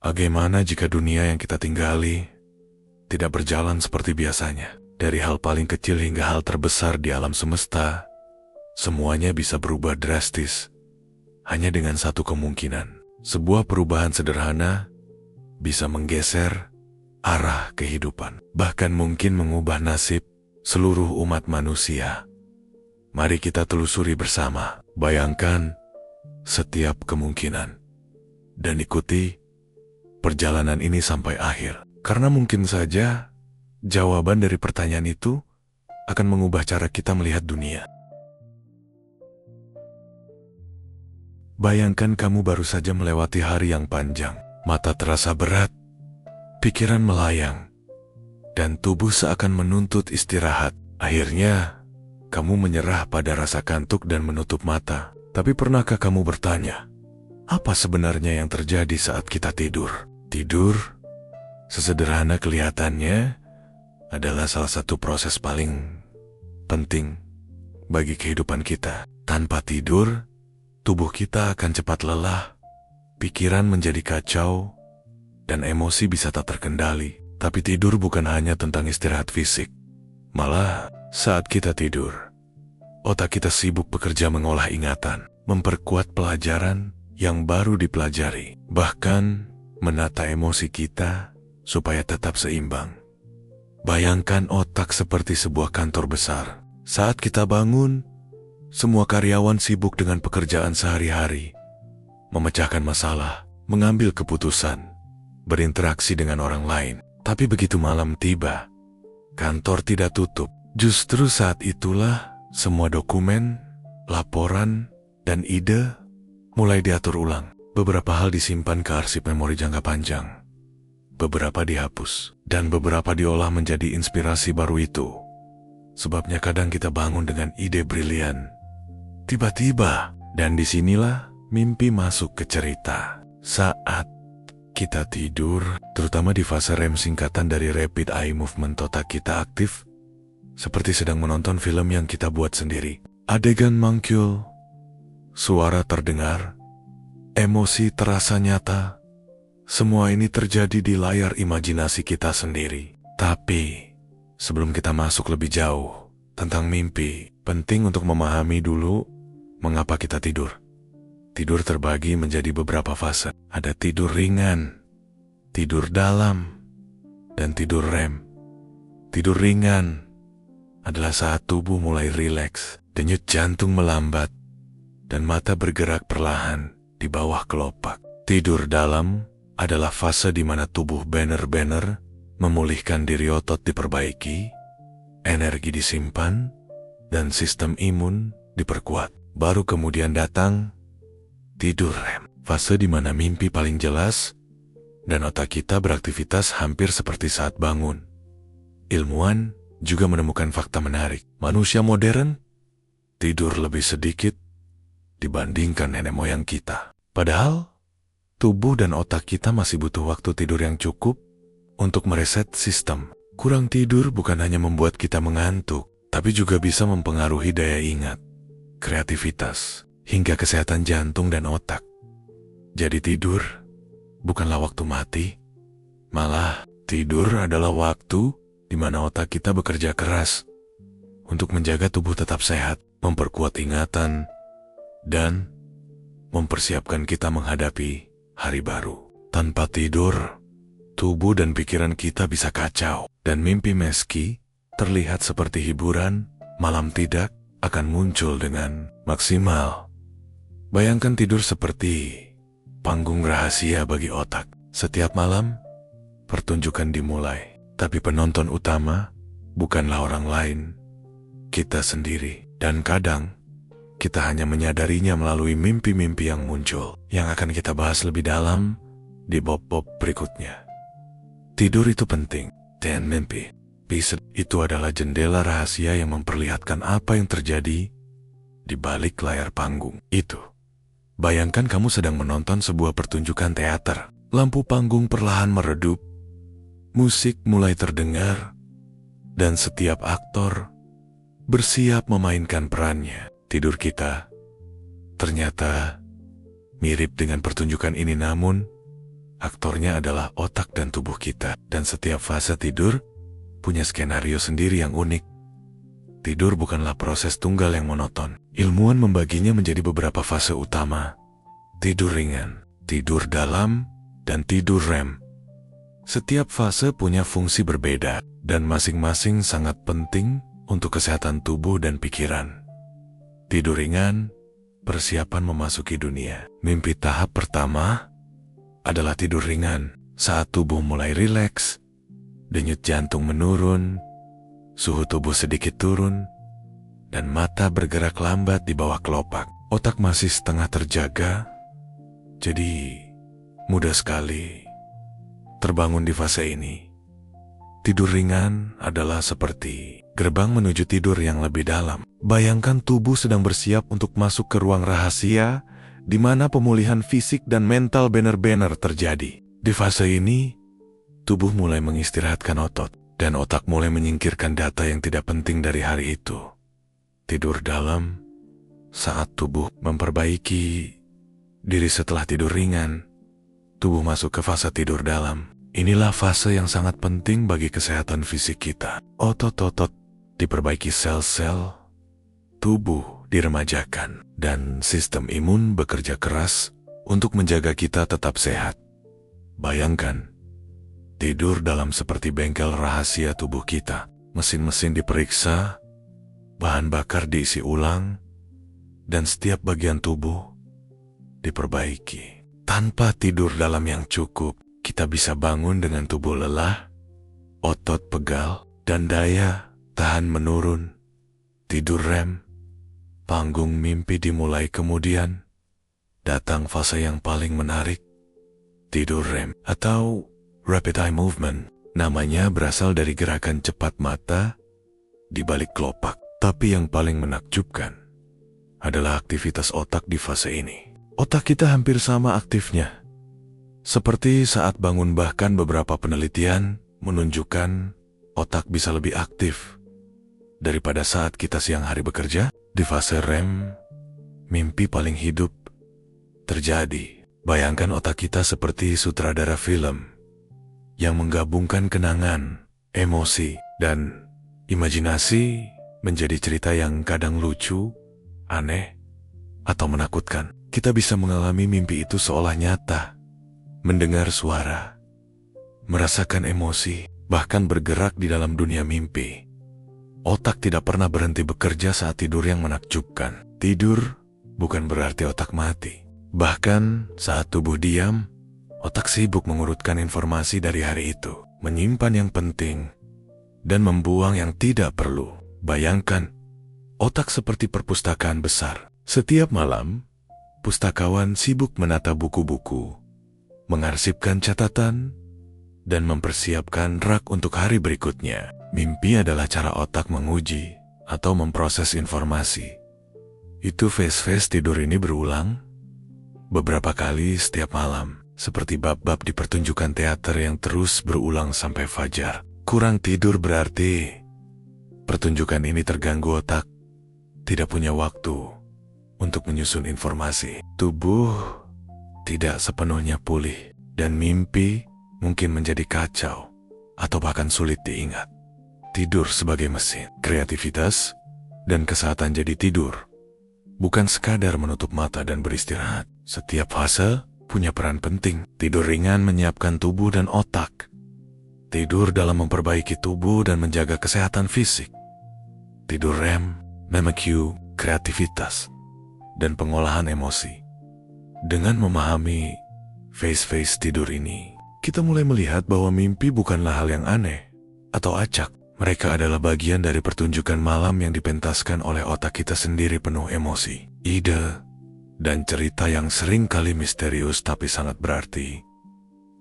Bagaimana jika dunia yang kita tinggali tidak berjalan seperti biasanya? Dari hal paling kecil hingga hal terbesar di alam semesta, semuanya bisa berubah drastis hanya dengan satu kemungkinan. Sebuah perubahan sederhana bisa menggeser arah kehidupan, bahkan mungkin mengubah nasib seluruh umat manusia. Mari kita telusuri bersama. Bayangkan setiap kemungkinan dan ikuti perjalanan ini sampai akhir. Karena mungkin saja jawaban dari pertanyaan itu akan mengubah cara kita melihat dunia. Bayangkan kamu baru saja melewati hari yang panjang. Mata terasa berat, pikiran melayang, dan tubuh seakan menuntut istirahat. Akhirnya, kamu menyerah pada rasa kantuk dan menutup mata. Tapi pernahkah kamu bertanya, apa sebenarnya yang terjadi saat kita tidur? Tidur, sesederhana kelihatannya, adalah salah satu proses paling penting bagi kehidupan kita. Tanpa tidur, tubuh kita akan cepat lelah, pikiran menjadi kacau, dan emosi bisa tak terkendali. Tapi tidur bukan hanya tentang istirahat fisik. Malah, saat kita tidur, otak kita sibuk bekerja mengolah ingatan, memperkuat pelajaran yang baru dipelajari, bahkan menata emosi kita supaya tetap seimbang. Bayangkan otak seperti sebuah kantor besar. Saat kita bangun, semua karyawan sibuk dengan pekerjaan sehari-hari, memecahkan masalah, mengambil keputusan, berinteraksi dengan orang lain. Tapi begitu malam tiba, kantor tidak tutup. Justru saat itulah semua dokumen, laporan, dan ide mulai diatur ulang. Beberapa hal disimpan ke arsip memori jangka panjang, beberapa dihapus, dan beberapa diolah menjadi inspirasi baru itu. Sebabnya kadang kita bangun dengan ide brilian, tiba-tiba, dan disinilah mimpi masuk ke cerita. Saat kita tidur, terutama di fase REM singkatan dari Rapid Eye Movement, otak kita aktif, seperti sedang menonton film yang kita buat sendiri. Adegan mangkul, suara terdengar, emosi terasa nyata. Semua ini terjadi di layar imajinasi kita sendiri. Tapi, sebelum kita masuk lebih jauh tentang mimpi, penting untuk memahami dulu mengapa kita tidur. Tidur terbagi menjadi beberapa fase. Ada tidur ringan, tidur dalam, dan tidur REM. Tidur ringan adalah saat tubuh mulai rileks, denyut jantung melambat, dan mata bergerak perlahan di bawah kelopak. Tidur dalam adalah fase di mana tubuh benar-benar memulihkan diri, otot diperbaiki, energi disimpan, dan sistem imun diperkuat. Baru kemudian datang tidur REM, fase di mana mimpi paling jelas, dan otak kita beraktivitas hampir seperti saat bangun. Ilmuwan juga menemukan fakta menarik. Manusia modern tidur lebih sedikit dibandingkan nenek moyang kita. Padahal, tubuh dan otak kita masih butuh waktu tidur yang cukup untuk mereset sistem. Kurang tidur bukan hanya membuat kita mengantuk, tapi juga bisa mempengaruhi daya ingat, kreativitas, hingga kesehatan jantung dan otak. Jadi tidur bukanlah waktu mati, malah tidur adalah waktu di mana otak kita bekerja keras untuk menjaga tubuh tetap sehat, memperkuat ingatan, dan mempersiapkan kita menghadapi hari baru. Tanpa tidur, tubuh dan pikiran kita bisa kacau, dan mimpi meski terlihat seperti hiburan, malam tidak akan muncul dengan maksimal. Bayangkan tidur seperti panggung rahasia bagi otak. Setiap malam, pertunjukan dimulai. Tapi penonton utama bukanlah orang lain, kita sendiri. Dan kadang, kita hanya menyadarinya melalui mimpi-mimpi yang muncul, yang akan kita bahas lebih dalam di bob-bob berikutnya. Tidur itu penting, dan mimpi itu adalah jendela rahasia yang memperlihatkan apa yang terjadi di balik layar panggung itu. Bayangkan kamu sedang menonton sebuah pertunjukan teater. Lampu panggung perlahan meredup, musik mulai terdengar, dan setiap aktor bersiap memainkan perannya. Tidur kita ternyata mirip dengan pertunjukan ini, namun aktornya adalah otak dan tubuh kita. Dan setiap fase tidur punya skenario sendiri yang unik. Tidur bukanlah proses tunggal yang monoton. Ilmuwan membaginya menjadi beberapa fase utama. Tidur ringan, tidur dalam, dan tidur REM. Setiap fase punya fungsi berbeda, dan masing-masing sangat penting untuk kesehatan tubuh dan pikiran. Tidur ringan, persiapan memasuki dunia. Mimpi tahap pertama adalah tidur ringan. Saat tubuh mulai rileks, denyut jantung menurun, suhu tubuh sedikit turun, dan mata bergerak lambat di bawah kelopak. Otak masih setengah terjaga, jadi mudah sekali terbangun di fase ini. Tidur ringan adalah seperti gerbang menuju tidur yang lebih dalam. Bayangkan tubuh sedang bersiap untuk masuk ke ruang rahasia, di mana pemulihan fisik dan mental benar-benar terjadi. Di fase ini, tubuh mulai mengistirahatkan otot, dan otak mulai menyingkirkan data yang tidak penting dari hari itu. Tidur dalam, saat tubuh memperbaiki diri setelah tidur ringan, tubuh masuk ke fase tidur dalam. Inilah fase yang sangat penting bagi kesehatan fisik kita. Otot-otot diperbaiki, sel-sel tubuh diremajakan, dan sistem imun bekerja keras untuk menjaga kita tetap sehat. Bayangkan, tidur dalam seperti bengkel rahasia tubuh kita. Mesin-mesin diperiksa, bahan bakar diisi ulang, dan setiap bagian tubuh diperbaiki. Tanpa tidur dalam yang cukup, kita bisa bangun dengan tubuh lelah, otot pegal, dan daya tahan menurun. Tidur REM, panggung mimpi dimulai, kemudian datang fase yang paling menarik. Tidur REM atau Rapid Eye Movement. Namanya berasal dari gerakan cepat mata di balik kelopak. Tapi yang paling menakjubkan adalah aktivitas otak di fase ini. Otak kita hampir sama aktifnya seperti saat bangun, bahkan beberapa penelitian menunjukkan otak bisa lebih aktif daripada saat kita siang hari bekerja. Di fase REM, mimpi paling hidup terjadi. Bayangkan otak kita seperti sutradara film yang menggabungkan kenangan, emosi, dan imajinasi menjadi cerita yang kadang lucu, aneh, atau menakutkan. Kita bisa mengalami mimpi itu seolah nyata, mendengar suara, merasakan emosi, bahkan bergerak di dalam dunia mimpi. Otak tidak pernah berhenti bekerja saat tidur yang menakjubkan. Tidur bukan berarti otak mati. Bahkan saat tubuh diam, otak sibuk mengurutkan informasi dari hari itu, menyimpan yang penting, dan membuang yang tidak perlu. Bayangkan, otak seperti perpustakaan besar. Setiap malam, pustakawan sibuk menata buku-buku, mengarsipkan catatan, dan mempersiapkan rak untuk hari berikutnya. Mimpi adalah cara otak menguji atau memproses informasi. Itu fase-fase tidur ini berulang beberapa kali setiap malam, seperti bab-bab di pertunjukan teater yang terus berulang sampai fajar. Kurang tidur berarti pertunjukan ini terganggu. Otak tidak punya waktu untuk menyusun informasi. Tubuh tidak sepenuhnya pulih, dan mimpi mungkin menjadi kacau atau bahkan sulit diingat. Tidur sebagai mesin, kreativitas, dan kesehatan. Jadi tidur bukan sekadar menutup mata dan beristirahat. Setiap fase punya peran penting. Tidur ringan menyiapkan tubuh dan otak. Tidur dalam memperbaiki tubuh dan menjaga kesehatan fisik. Tidur REM memacu kreativitas dan pengolahan emosi. Dengan memahami fase-fase tidur ini, kita mulai melihat bahwa mimpi bukanlah hal yang aneh atau acak. Mereka adalah bagian dari pertunjukan malam yang dipentaskan oleh otak kita sendiri, penuh emosi, ide, dan cerita yang sering kali misterius tapi sangat berarti.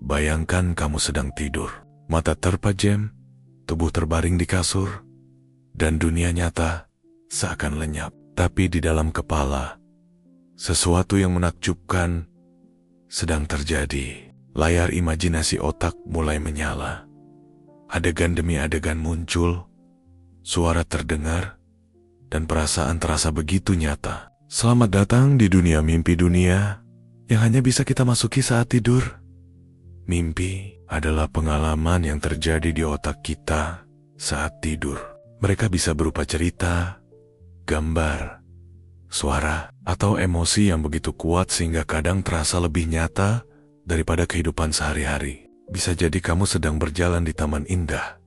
Bayangkan kamu sedang tidur, mata terpejam, tubuh terbaring di kasur, dan dunia nyata seakan lenyap. Tapi di dalam kepala, sesuatu yang menakjubkan sedang terjadi. Layar imajinasi otak mulai menyala. Adegan demi adegan muncul, suara terdengar, dan perasaan terasa begitu nyata. Selamat datang di dunia mimpi, dunia yang hanya bisa kita masuki saat tidur. Mimpi adalah pengalaman yang terjadi di otak kita saat tidur. Mereka bisa berupa cerita, gambar, suara, atau emosi yang begitu kuat sehingga kadang terasa lebih nyata daripada kehidupan sehari-hari. Bisa jadi kamu sedang berjalan di taman indah,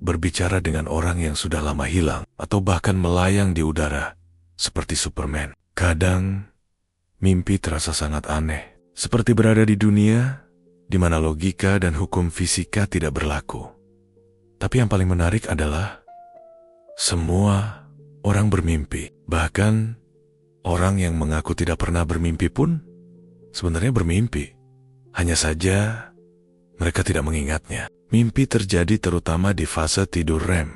berbicara dengan orang yang sudah lama hilang, atau bahkan melayang di udara seperti Superman. Kadang, mimpi terasa sangat aneh, seperti berada di dunia di mana logika dan hukum fisika tidak berlaku. Tapi yang paling menarik adalah semua orang bermimpi. Bahkan orang yang mengaku tidak pernah bermimpi pun sebenarnya bermimpi. Hanya saja mereka tidak mengingatnya. Mimpi terjadi terutama di fase tidur REM,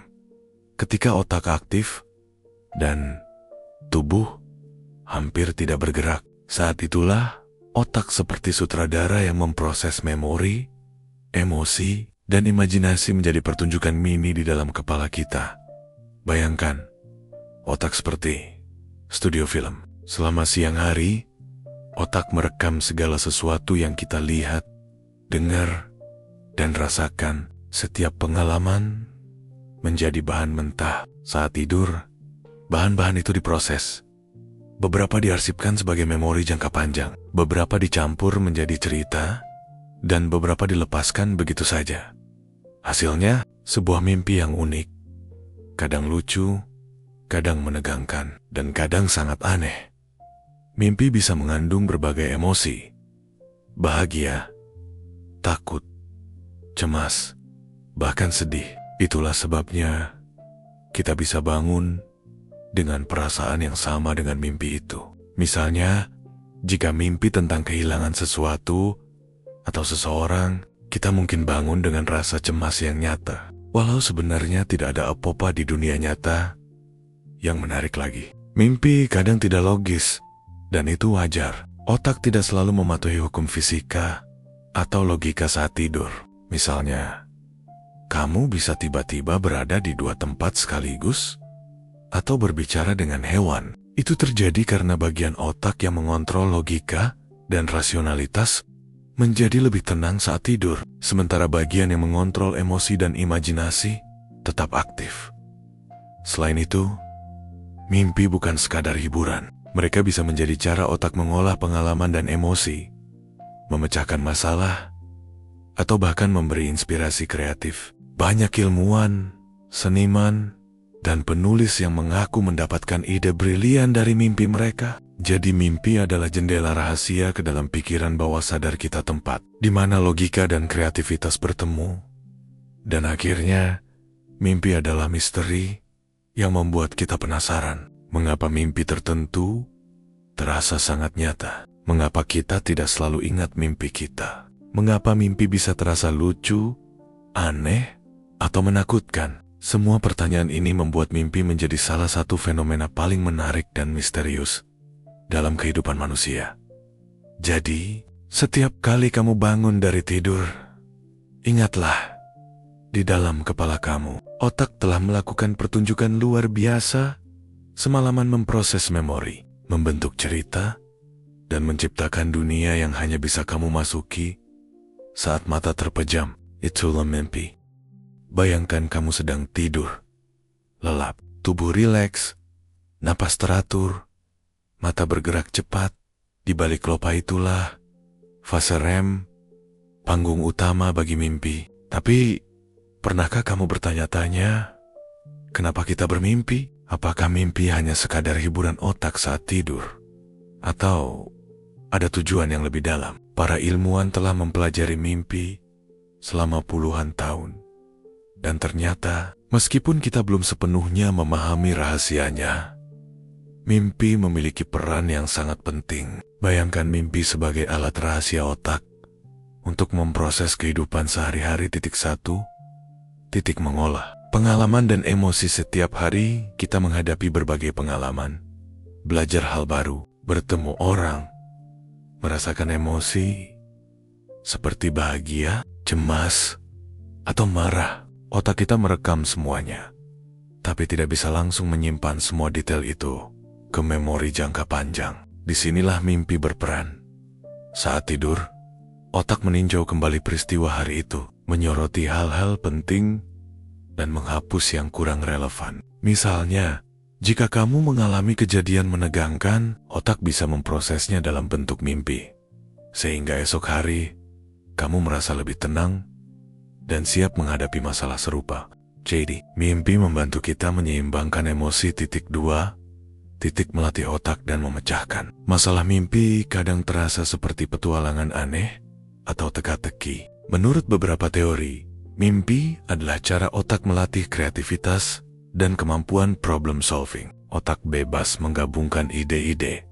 ketika otak aktif dan tubuh hampir tidak bergerak. Saat itulah otak seperti sutradara yang memproses memori, emosi, dan imajinasi menjadi pertunjukan mini di dalam kepala kita. Bayangkan, otak seperti studio film. Selama siang hari, otak merekam segala sesuatu yang kita lihat, dengar, dan rasakan. Setiap pengalaman menjadi bahan mentah. Saat tidur, bahan-bahan itu diproses. Beberapa diarsipkan sebagai memori jangka panjang, beberapa dicampur menjadi cerita, dan beberapa dilepaskan begitu saja. Hasilnya, sebuah mimpi yang unik, kadang lucu, kadang menegangkan, dan kadang sangat aneh. Mimpi bisa mengandung berbagai emosi, bahagia, takut, cemas, bahkan sedih. Itulah sebabnya kita bisa bangun dengan perasaan yang sama dengan mimpi itu. Misalnya, jika mimpi tentang kehilangan sesuatu atau seseorang, kita mungkin bangun dengan rasa cemas yang nyata. Walau sebenarnya tidak ada apa-apa di dunia nyata. Yang menarik lagi, mimpi kadang tidak logis, dan itu wajar. Otak tidak selalu mematuhi hukum fisika atau logika saat tidur. Misalnya, kamu bisa tiba-tiba berada di dua tempat sekaligus, atau berbicara dengan hewan. Itu terjadi karena bagian otak yang mengontrol logika dan rasionalitas menjadi lebih tenang saat tidur, sementara bagian yang mengontrol emosi dan imajinasi tetap aktif. Selain itu, mimpi bukan sekadar hiburan. Mereka bisa menjadi cara otak mengolah pengalaman dan emosi, memecahkan masalah, atau bahkan memberi inspirasi kreatif. Banyak ilmuwan, seniman, dan penulis yang mengaku mendapatkan ide brilian dari mimpi mereka. Jadi mimpi adalah jendela rahasia ke dalam pikiran bawah sadar kita, tempat di mana logika dan kreativitas bertemu. Dan akhirnya, mimpi adalah misteri yang membuat kita penasaran. Mengapa mimpi tertentu terasa sangat nyata? Mengapa kita tidak selalu ingat mimpi kita? Mengapa mimpi bisa terasa lucu, aneh, atau menakutkan? Semua pertanyaan ini membuat mimpi menjadi salah satu fenomena paling menarik dan misterius dalam kehidupan manusia. Jadi, setiap kali kamu bangun dari tidur, ingatlah, di dalam kepala kamu, otak telah melakukan pertunjukan luar biasa, semalaman memproses memori, membentuk cerita, dan menciptakan dunia yang hanya bisa kamu masuki saat mata terpejam. Itulah mimpi. Bayangkan kamu sedang tidur, lelap, tubuh rileks, napas teratur, mata bergerak cepat. Di balik lopa itulah fase REM, panggung utama bagi mimpi. Tapi, pernahkah kamu bertanya-tanya, kenapa kita bermimpi? Apakah mimpi hanya sekadar hiburan otak saat tidur? Atau ada tujuan yang lebih dalam? Para ilmuwan telah mempelajari mimpi selama puluhan tahun. Dan ternyata, meskipun kita belum sepenuhnya memahami rahasianya, mimpi memiliki peran yang sangat penting. Bayangkan mimpi sebagai alat rahasia otak untuk memproses kehidupan sehari-hari. Titik mengolah pengalaman dan emosi. Setiap hari kita menghadapi berbagai pengalaman, belajar hal baru, bertemu orang, merasakan emosi seperti bahagia, cemas, atau marah. Otak kita merekam semuanya, tapi tidak bisa langsung menyimpan semua detail itu ke memori jangka panjang. Disinilah mimpi berperan. Saat tidur, otak meninjau kembali peristiwa hari itu, menyoroti hal-hal penting dan menghapus yang kurang relevan. Misalnya, jika kamu mengalami kejadian menegangkan, otak bisa memprosesnya dalam bentuk mimpi. Sehingga esok hari, kamu merasa lebih tenang dan siap menghadapi masalah serupa. Jadi, mimpi membantu kita menyeimbangkan emosi. 2. Melatih otak dan memecahkan. Masalah mimpi kadang terasa seperti petualangan aneh atau teka-teki. Menurut beberapa teori, mimpi adalah cara otak melatih kreativitas dan kemampuan problem solving. Otak bebas menggabungkan ide-ide,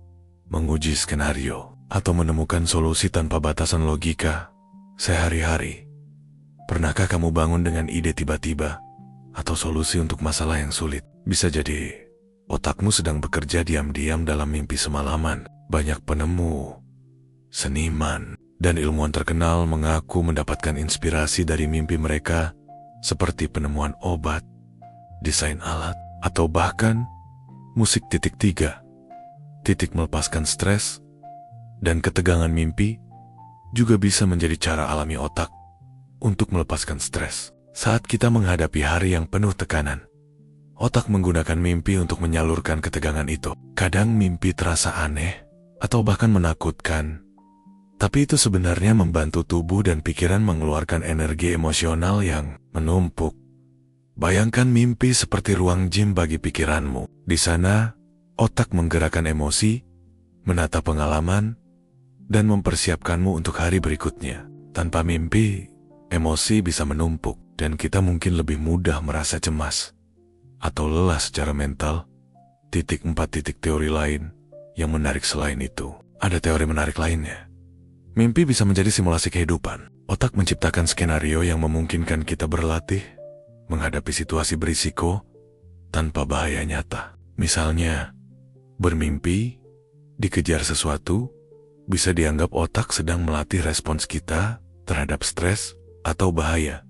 menguji skenario, atau menemukan solusi tanpa batasan logika sehari-hari. Pernahkah kamu bangun dengan ide tiba-tiba atau solusi untuk masalah yang sulit? Bisa jadi otakmu sedang bekerja diam-diam dalam mimpi semalaman. Banyak penemu, seniman, dan ilmuwan terkenal mengaku mendapatkan inspirasi dari mimpi mereka, seperti penemuan obat, desain alat, atau bahkan musik. 3. Melepaskan stres dan ketegangan. Mimpi juga bisa menjadi cara alami otak untuk melepaskan stres. Saat kita menghadapi hari yang penuh tekanan, otak menggunakan mimpi untuk menyalurkan ketegangan itu. Kadang mimpi terasa aneh atau bahkan menakutkan, tapi itu sebenarnya membantu tubuh dan pikiran mengeluarkan energi emosional yang menumpuk. Bayangkan mimpi seperti ruang gym bagi pikiranmu. Di sana, otak menggerakkan emosi, menata pengalaman, dan mempersiapkanmu untuk hari berikutnya. Tanpa mimpi, emosi bisa menumpuk dan kita mungkin lebih mudah merasa cemas atau lelah secara mental. 4. Teori lain yang menarik selain itu. Ada teori menarik lainnya. Mimpi bisa menjadi simulasi kehidupan. Otak menciptakan skenario yang memungkinkan kita berlatih menghadapi situasi berisiko tanpa bahaya nyata. Misalnya, bermimpi dikejar sesuatu bisa dianggap otak sedang melatih respons kita terhadap stres atau bahaya.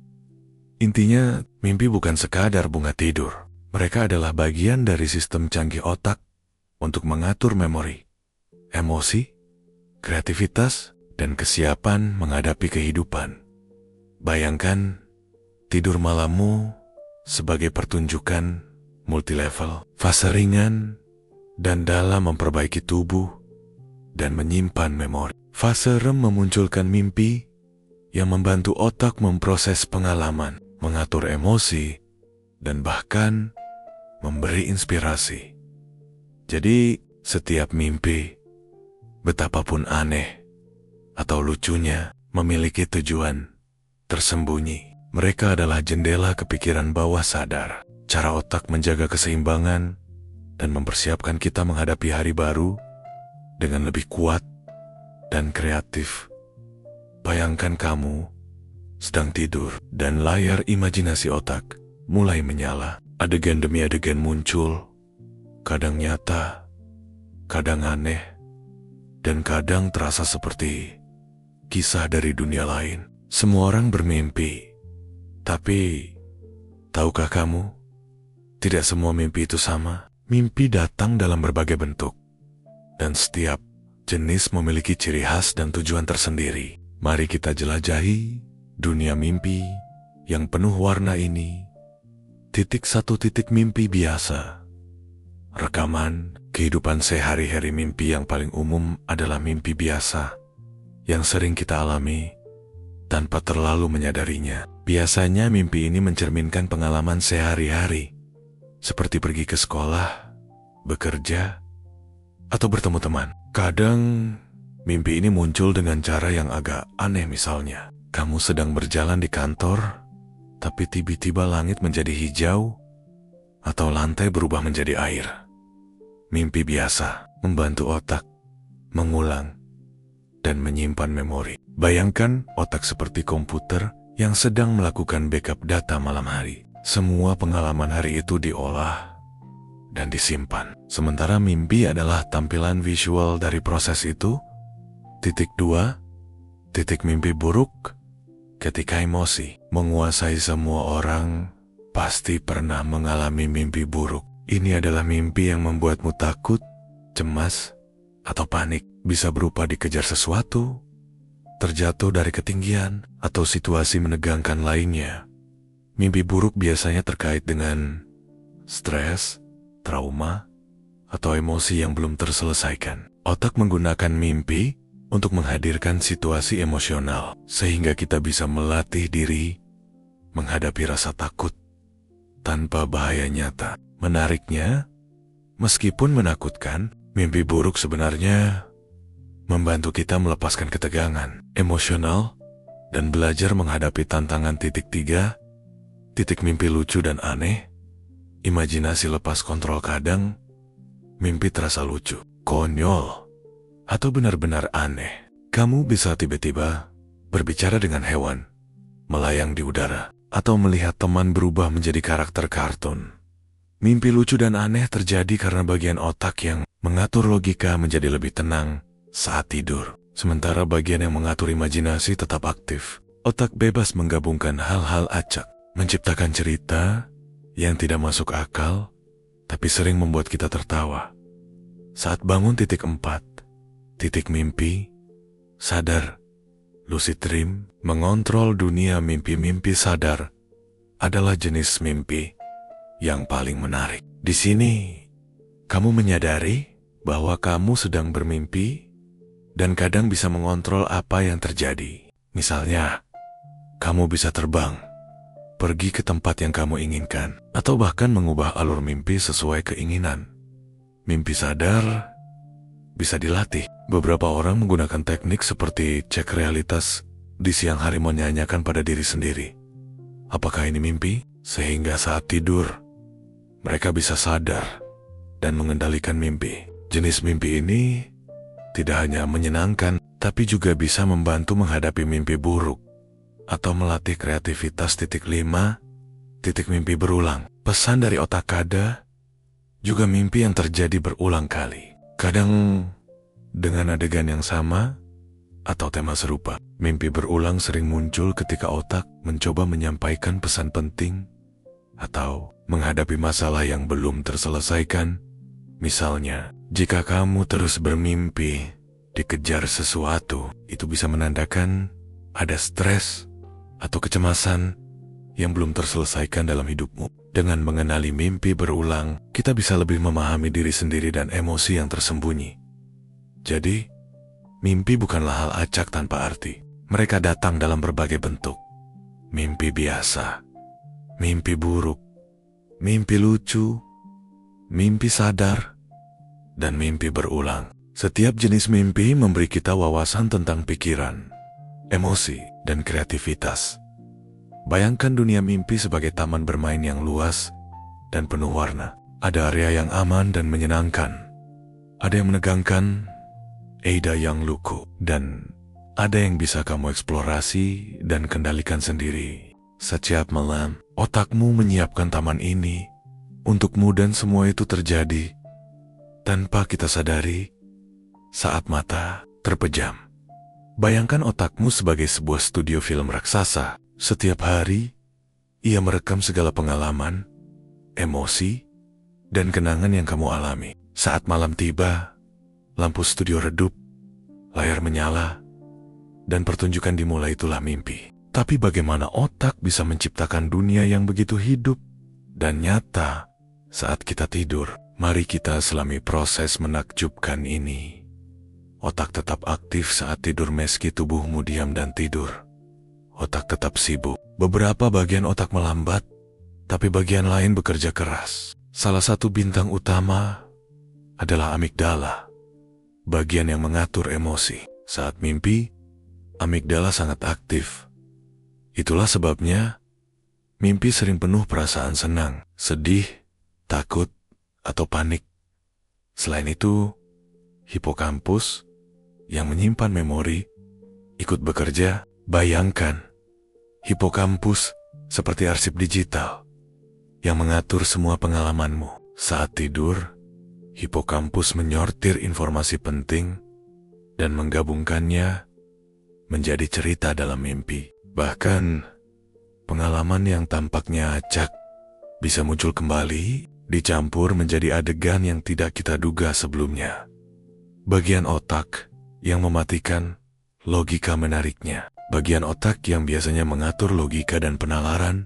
Intinya, mimpi bukan sekadar bunga tidur. Mereka adalah bagian dari sistem canggih otak untuk mengatur memori, emosi, kreativitas, dan kesiapan menghadapi kehidupan. Bayangkan tidur malammu sebagai pertunjukan multilevel, fase ringan dan dalam memperbaiki tubuh dan menyimpan memori. Fase REM memunculkan mimpi yang membantu otak memproses pengalaman, mengatur emosi, dan bahkan memberi inspirasi. Jadi, setiap mimpi, betapapun aneh atau lucunya, memiliki tujuan tersembunyi. Mereka adalah jendela ke pikiran bawah sadar, cara otak menjaga keseimbangan dan mempersiapkan kita menghadapi hari baru dengan lebih kuat dan kreatif. Bayangkan kamu sedang tidur dan layar imajinasi otak mulai menyala. Adegan demi adegan muncul, kadang nyata, kadang aneh, dan kadang terasa seperti kisah dari dunia lain. Semua orang bermimpi, tapi tahukah kamu, tidak semua mimpi itu sama. Mimpi datang dalam berbagai bentuk, dan setiap jenis memiliki ciri khas dan tujuan tersendiri. Mari kita jelajahi dunia mimpi yang penuh warna ini. 1. Mimpi biasa. Rekaman kehidupan sehari-hari. Mimpi yang paling umum adalah mimpi biasa yang sering kita alami tanpa terlalu menyadarinya. Biasanya mimpi ini mencerminkan pengalaman sehari-hari, seperti pergi ke sekolah, bekerja, atau bertemu teman. Kadang mimpi ini muncul dengan cara yang agak aneh. Misalnya, kamu sedang berjalan di kantor, tapi tiba-tiba langit menjadi hijau atau lantai berubah menjadi air. Mimpi biasa membantu otak mengulang dan menyimpan memori. Bayangkan otak seperti komputer yang sedang melakukan backup data malam hari. Semua pengalaman hari itu diolah dan disimpan. Sementara mimpi adalah tampilan visual dari proses itu. 2. Mimpi buruk. Ketika emosi menguasai, semua orang pasti pernah mengalami mimpi buruk. Ini adalah mimpi yang membuatmu takut, cemas, atau panik. Bisa berupa dikejar sesuatu, terjatuh dari ketinggian, atau situasi menegangkan lainnya. Mimpi buruk biasanya terkait dengan stres, trauma, atau emosi yang belum terselesaikan. Otak menggunakan mimpi untuk menghadirkan situasi emosional, sehingga kita bisa melatih diri menghadapi rasa takut tanpa bahaya nyata. Menariknya, meskipun menakutkan, mimpi buruk sebenarnya membantu kita melepaskan ketegangan emosional dan belajar menghadapi tantangan. 3. Mimpi lucu dan aneh. Imajinasi lepas kontrol. Kadang, mimpi terasa lucu, konyol, atau benar-benar aneh. Kamu bisa tiba-tiba berbicara dengan hewan, melayang di udara, atau melihat teman berubah menjadi karakter kartun. Mimpi lucu dan aneh terjadi karena bagian otak yang mengatur logika menjadi lebih tenang saat tidur, sementara bagian yang mengatur imajinasi tetap aktif. Otak bebas menggabungkan hal-hal acak, menciptakan cerita yang tidak masuk akal, tapi sering membuat kita tertawa. Saat bangun. 4. Mimpi sadar. Lucid dream mengontrol dunia mimpi. Mimpi sadar adalah jenis mimpi yang paling menarik. Di sini, kamu menyadari bahwa kamu sedang bermimpi dan kadang bisa mengontrol apa yang terjadi. Misalnya, kamu bisa terbang, pergi ke tempat yang kamu inginkan, atau bahkan mengubah alur mimpi sesuai keinginan. Mimpi sadar bisa dilatih. Beberapa orang menggunakan teknik seperti cek realitas di siang hari, menyanyikan pada diri sendiri, apakah ini mimpi? Sehingga saat tidur, mereka bisa sadar dan mengendalikan mimpi. Jenis mimpi ini tidak hanya menyenangkan, tapi juga bisa membantu menghadapi mimpi buruk atau melatih kreativitas. 5. Mimpi berulang. Pesan dari otak. Kada juga mimpi yang terjadi berulang kali, kadang dengan adegan yang sama atau tema serupa. Mimpi berulang sering muncul ketika otak mencoba menyampaikan pesan penting atau menghadapi masalah yang belum terselesaikan. Misalnya, jika kamu terus bermimpi dikejar sesuatu, itu bisa menandakan ada stres atau kecemasan yang belum terselesaikan dalam hidupmu. Dengan mengenali mimpi berulang, kita bisa lebih memahami diri sendiri dan emosi yang tersembunyi. Jadi, mimpi bukanlah hal acak tanpa arti. Mereka datang dalam berbagai bentuk. Mimpi biasa, mimpi buruk, mimpi lucu, mimpi sadar, dan mimpi berulang. Setiap jenis mimpi memberi kita wawasan tentang pikiran, emosi, dan kreativitas. Bayangkan dunia mimpi sebagai taman bermain yang luas dan penuh warna. Ada area yang aman dan menyenangkan, ada yang menegangkan, ada yang lugu, dan ada yang bisa kamu eksplorasi dan kendalikan sendiri. Setiap malam, otakmu menyiapkan taman ini untukmu, dan semua itu terjadi tanpa kita sadari saat mata terpejam. Bayangkan otakmu sebagai sebuah studio film raksasa. Setiap hari, ia merekam segala pengalaman, emosi, dan kenangan yang kamu alami. Saat malam tiba, lampu studio redup, layar menyala, dan pertunjukan dimulai. Itulah mimpi. Tapi bagaimana otak bisa menciptakan dunia yang begitu hidup dan nyata saat kita tidur? Mari kita selami proses menakjubkan ini. Otak tetap aktif saat tidur meski tubuhmu diam dan tidur. Otak tetap sibuk. Beberapa bagian otak melambat, tapi bagian lain bekerja keras. Salah satu bintang utama adalah amigdala, bagian yang mengatur emosi. Saat mimpi, amigdala sangat aktif. Itulah sebabnya mimpi sering penuh perasaan senang, sedih, takut, atau panik. Selain itu, hipokampus yang menyimpan memori ikut bekerja. Bayangkan, hipokampus seperti arsip digital yang mengatur semua pengalamanmu. Saat tidur, hipokampus menyortir informasi penting dan menggabungkannya menjadi cerita dalam mimpi. Bahkan, pengalaman yang tampaknya acak bisa muncul kembali, dicampur menjadi adegan yang tidak kita duga sebelumnya. Bagian otak yang mematikan logika menariknya. Bagian otak yang biasanya mengatur logika dan penalaran,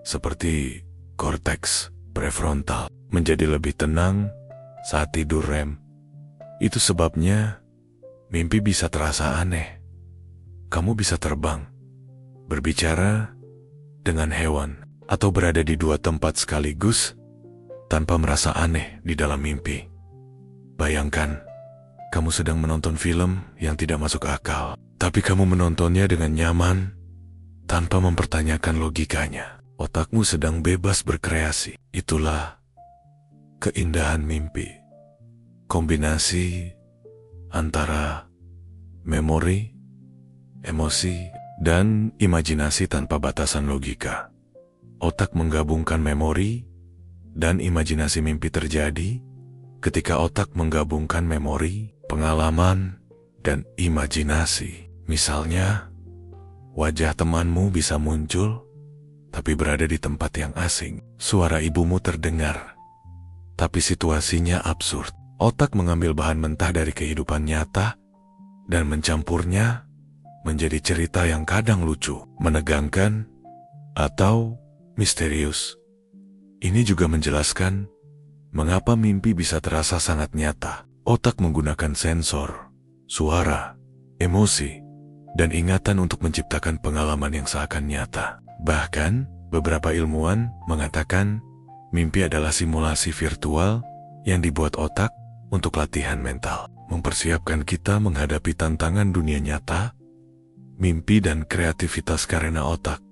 seperti korteks prefrontal, menjadi lebih tenang saat tidur REM. Itu sebabnya mimpi bisa terasa aneh. Kamu bisa terbang, berbicara dengan hewan, atau berada di dua tempat sekaligus tanpa merasa aneh di dalam mimpi. Bayangkan, kamu sedang menonton film yang tidak masuk akal, tapi kamu menontonnya dengan nyaman tanpa mempertanyakan logikanya. Otakmu sedang bebas berkreasi. Itulah keindahan mimpi. Kombinasi antara memori, emosi, dan imajinasi tanpa batasan logika. Otak menggabungkan memori dan imajinasi. Mimpi terjadi ketika otak menggabungkan memori, pengalaman, dan imajinasi. Misalnya, wajah temanmu bisa muncul, tapi berada di tempat yang asing. Suara ibumu terdengar, tapi situasinya absurd. Otak mengambil bahan mentah dari kehidupan nyata dan mencampurnya menjadi cerita yang kadang lucu, menegangkan, atau misterius. Ini juga menjelaskan mengapa mimpi bisa terasa sangat nyata. Otak menggunakan sensor, suara, emosi, dan ingatan untuk menciptakan pengalaman yang seakan nyata. Bahkan, beberapa ilmuwan mengatakan mimpi adalah simulasi virtual yang dibuat otak untuk latihan mental, mempersiapkan kita menghadapi tantangan dunia nyata. Mimpi dan kreativitas karena otak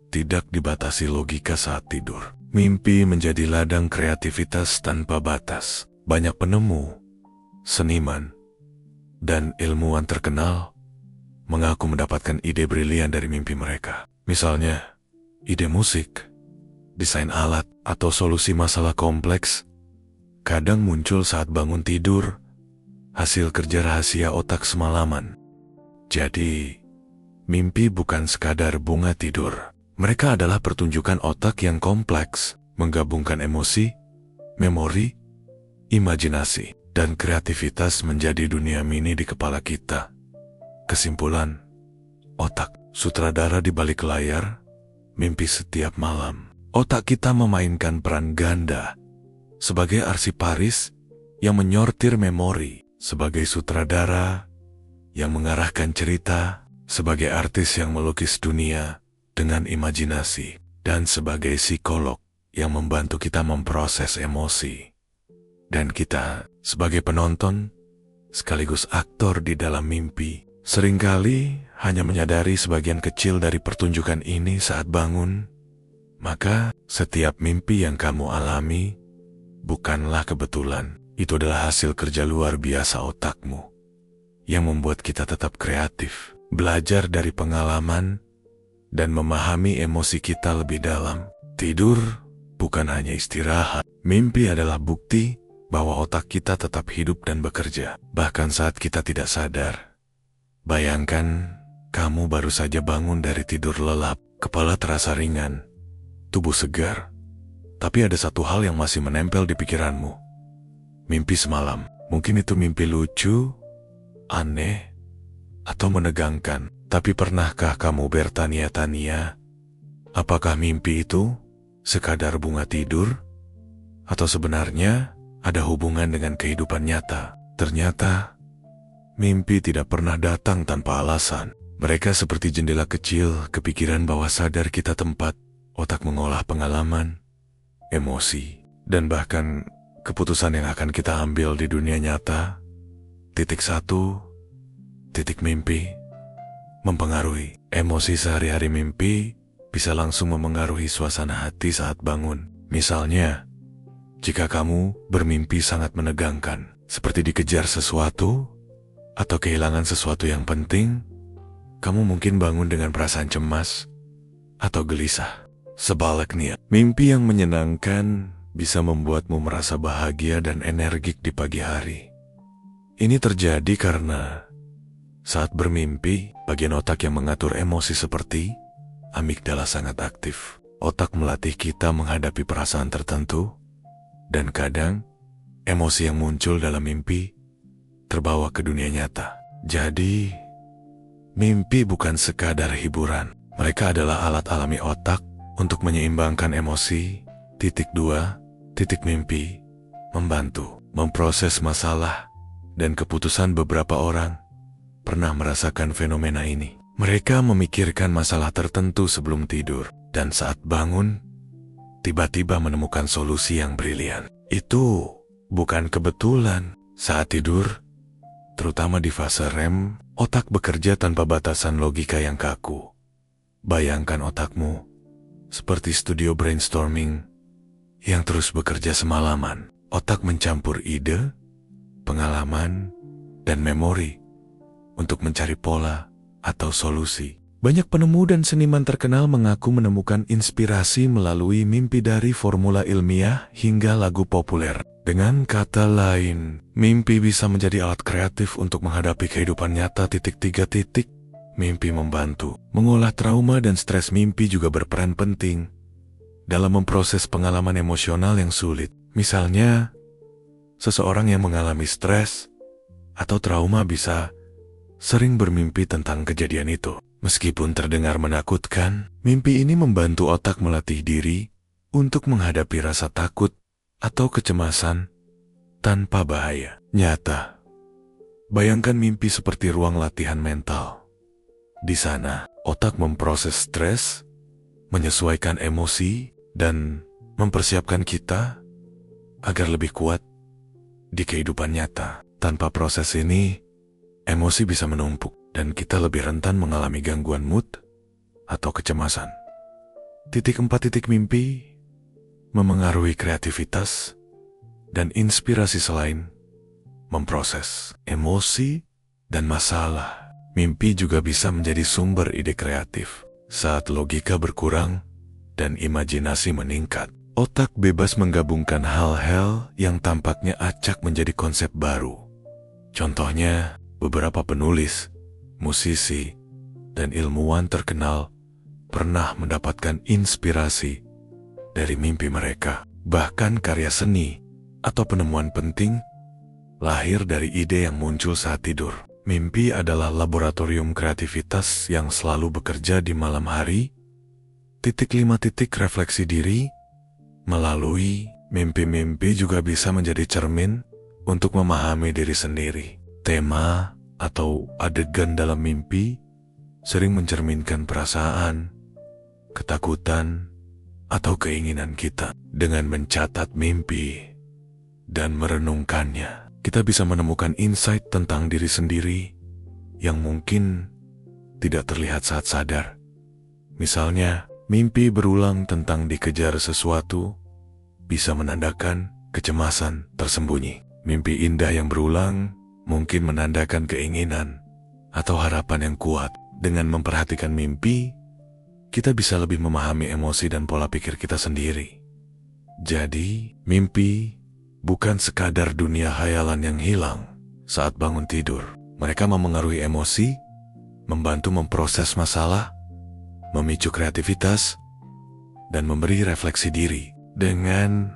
tidak dibatasi logika saat tidur. Mimpi menjadi ladang kreativitas tanpa batas. Banyak penemu, seniman, dan ilmuwan terkenal mengaku mendapatkan ide brilian dari mimpi mereka. Misalnya, ide musik, desain alat, atau solusi masalah kompleks kadang muncul saat bangun tidur, hasil kerja rahasia otak semalaman. Jadi, mimpi bukan sekadar bunga tidur. Mereka adalah pertunjukan otak yang kompleks, menggabungkan emosi, memori, imajinasi, dan kreativitas menjadi dunia mini di kepala kita. Kesimpulan, otak, sutradara di balik layar, mimpi setiap malam. Otak kita memainkan peran ganda, sebagai arsiparis yang menyortir memori, sebagai sutradara yang mengarahkan cerita, sebagai artis yang melukis dunia dengan imajinasi, dan sebagai psikolog yang membantu kita memproses emosi. Dan kita, sebagai penonton, sekaligus aktor di dalam mimpi, seringkali hanya menyadari sebagian kecil dari pertunjukan ini saat bangun. Maka, setiap mimpi yang kamu alami bukanlah kebetulan. Itu adalah hasil kerja luar biasa otakmu yang membuat kita tetap kreatif, belajar dari pengalaman, dan memahami emosi kita lebih dalam. Tidur bukan hanya istirahat. Mimpi adalah bukti bahwa otak kita tetap hidup dan bekerja, bahkan saat kita tidak sadar. Bayangkan, kamu baru saja bangun dari tidur lelap, kepala terasa ringan, tubuh segar, tapi ada satu hal yang masih menempel di pikiranmu. Mimpi semalam. Mungkin itu mimpi lucu, aneh, atau menegangkan. Tapi pernahkah kamu bertanya-tanya, apakah mimpi itu sekadar bunga tidur? Atau sebenarnya ada hubungan dengan kehidupan nyata? Ternyata, mimpi tidak pernah datang tanpa alasan. Mereka seperti jendela kecil kepikiran bawah sadar kita, tempat otak mengolah pengalaman, emosi, dan bahkan keputusan yang akan kita ambil di dunia nyata. Titik satu, titik mimpi, mempengaruhi emosi sehari-hari. Mimpi bisa langsung memengaruhi suasana hati saat bangun. Misalnya, jika kamu bermimpi sangat menegangkan, seperti dikejar sesuatu, atau kehilangan sesuatu yang penting, kamu mungkin bangun dengan perasaan cemas atau gelisah. Sebaliknya, mimpi yang menyenangkan bisa membuatmu merasa bahagia dan energik di pagi hari. Ini terjadi karena saat bermimpi, bagian otak yang mengatur emosi seperti amigdala sangat aktif. Otak melatih kita menghadapi perasaan tertentu, dan kadang emosi yang muncul dalam mimpi terbawa ke dunia nyata. Jadi, Mimpi bukan sekadar hiburan. Mereka adalah alat alami otak untuk menyeimbangkan emosi. 2. Mimpi membantu memproses masalah dan keputusan. Beberapa orang pernah merasakan fenomena ini. Mereka memikirkan masalah tertentu sebelum tidur, dan saat bangun, tiba-tiba menemukan solusi yang brilian. Itu bukan kebetulan. Saat tidur, terutama di fase REM, otak bekerja tanpa batasan logika yang kaku. Bayangkan otakmu seperti studio brainstorming yang terus bekerja semalaman. Otak mencampur ide, pengalaman, dan memori untuk mencari pola atau solusi. Banyak penemu dan seniman terkenal mengaku menemukan inspirasi melalui mimpi, dari formula ilmiah hingga lagu populer. Dengan kata lain, mimpi bisa menjadi alat kreatif untuk menghadapi kehidupan nyata. 3. Mimpi membantu mengolah trauma dan stres. Mimpi juga berperan penting dalam memproses pengalaman emosional yang sulit. Misalnya, seseorang yang mengalami stres atau trauma bisa sering bermimpi tentang kejadian itu. Meskipun terdengar menakutkan, mimpi ini membantu otak melatih diri untuk menghadapi rasa takut atau kecemasan tanpa bahaya nyata. Bayangkan mimpi seperti ruang latihan mental. Di sana, otak memproses stres, menyesuaikan emosi, dan mempersiapkan kita agar lebih kuat di kehidupan nyata. Tanpa proses ini, emosi bisa menumpuk dan kita lebih rentan mengalami gangguan mood atau kecemasan. 4. Mimpi memengaruhi kreativitas dan inspirasi. Selain memproses emosi dan masalah, mimpi juga bisa menjadi sumber ide kreatif. Saat logika berkurang dan imajinasi meningkat, otak bebas menggabungkan hal-hal yang tampaknya acak menjadi konsep baru. Contohnya, beberapa penulis, musisi, dan ilmuwan terkenal pernah mendapatkan inspirasi dari mimpi mereka. Bahkan karya seni atau penemuan penting lahir dari ide yang muncul saat tidur. Mimpi adalah laboratorium kreativitas yang selalu bekerja di malam hari. 5. Refleksi diri melalui mimpi juga bisa menjadi cermin untuk memahami diri sendiri. Tema atau adegan dalam mimpi sering mencerminkan perasaan, ketakutan, atau keinginan kita. Dengan mencatat mimpi dan merenungkannya, kita bisa menemukan insight tentang diri sendiri yang mungkin tidak terlihat saat sadar. Misalnya, mimpi berulang tentang dikejar sesuatu bisa menandakan kecemasan tersembunyi. Mimpi indah yang berulang mungkin menandakan keinginan atau harapan yang kuat. Dengan memperhatikan mimpi, kita bisa lebih memahami emosi dan pola pikir kita sendiri. Jadi, mimpi bukan sekadar dunia khayalan yang hilang saat bangun tidur. Mereka memengaruhi emosi, membantu memproses masalah, memicu kreativitas, dan memberi refleksi diri. Dengan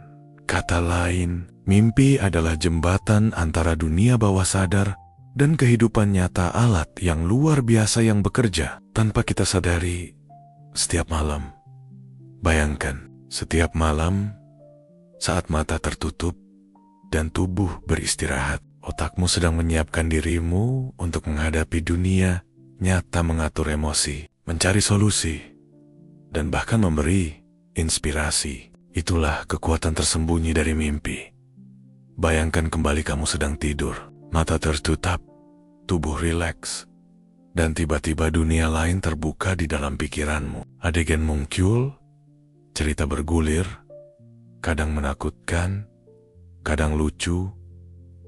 kata lain, mimpi adalah jembatan antara dunia bawah sadar dan kehidupan nyata, alat yang luar biasa yang bekerja tanpa kita sadari setiap malam. Bayangkan, setiap malam saat mata tertutup dan tubuh beristirahat, otakmu sedang menyiapkan dirimu untuk menghadapi dunia nyata, mengatur emosi, mencari solusi, dan bahkan memberi inspirasi. Itulah kekuatan tersembunyi dari mimpi. Bayangkan kembali kamu sedang tidur, mata tertutup, tubuh rileks, dan tiba-tiba dunia lain terbuka di dalam pikiranmu. Adegan muncul, cerita bergulir, kadang menakutkan, kadang lucu,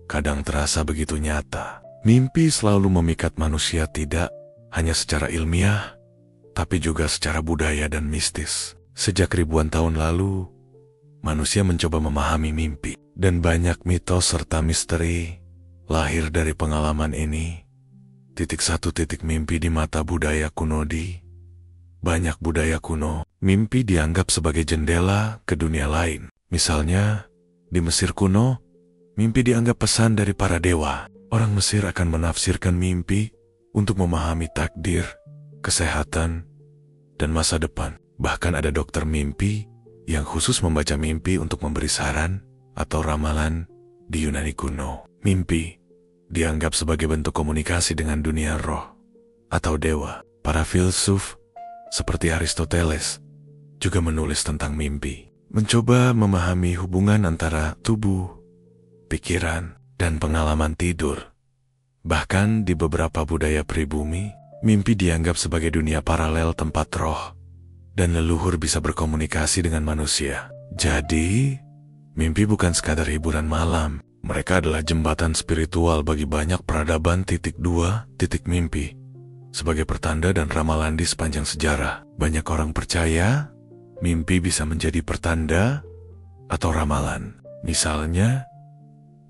kadang terasa begitu nyata. Mimpi selalu memikat manusia, tidak hanya secara ilmiah, tapi juga secara budaya dan mistis. Sejak ribuan tahun lalu, manusia mencoba memahami mimpi, dan banyak mitos serta misteri lahir dari pengalaman ini. 1. Mimpi di mata budaya kuno. Di banyak budaya kuno, mimpi dianggap sebagai jendela ke dunia lain. Misalnya, di Mesir kuno, mimpi dianggap pesan dari para dewa. Orang Mesir akan menafsirkan mimpi untuk memahami takdir, kesehatan, dan masa depan. Bahkan ada dokter mimpi yang khusus membaca mimpi untuk memberi saran atau ramalan di Yunani kuno. Mimpi dianggap sebagai bentuk komunikasi dengan dunia roh atau dewa. Para filsuf seperti Aristoteles juga menulis tentang mimpi, mencoba memahami hubungan antara tubuh, pikiran, dan pengalaman tidur. Bahkan di beberapa budaya pribumi, mimpi dianggap sebagai dunia paralel tempat roh dan leluhur bisa berkomunikasi dengan manusia. Jadi, mimpi bukan sekadar hiburan malam. Mereka adalah jembatan spiritual bagi banyak peradaban. 2. Mimpi sebagai pertanda dan ramalan di sepanjang sejarah. Banyak orang percaya mimpi bisa menjadi pertanda atau ramalan. Misalnya,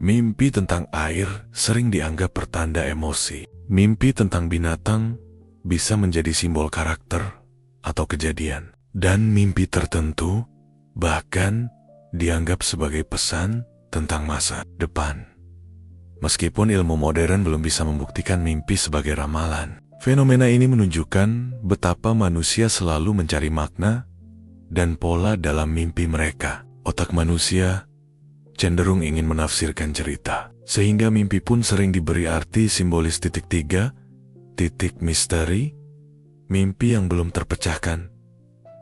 mimpi tentang air sering dianggap pertanda emosi. Mimpi tentang binatang bisa menjadi simbol karakter atau kejadian. Dan mimpi tertentu bahkan dianggap sebagai pesan tentang masa depan. Meskipun ilmu modern belum bisa membuktikan mimpi sebagai ramalan, fenomena ini menunjukkan betapa manusia selalu mencari makna dan pola dalam mimpi mereka. Otak manusia cenderung ingin menafsirkan cerita, sehingga mimpi pun sering diberi arti simbolis. 3. Misteri, mimpi yang belum terpecahkan.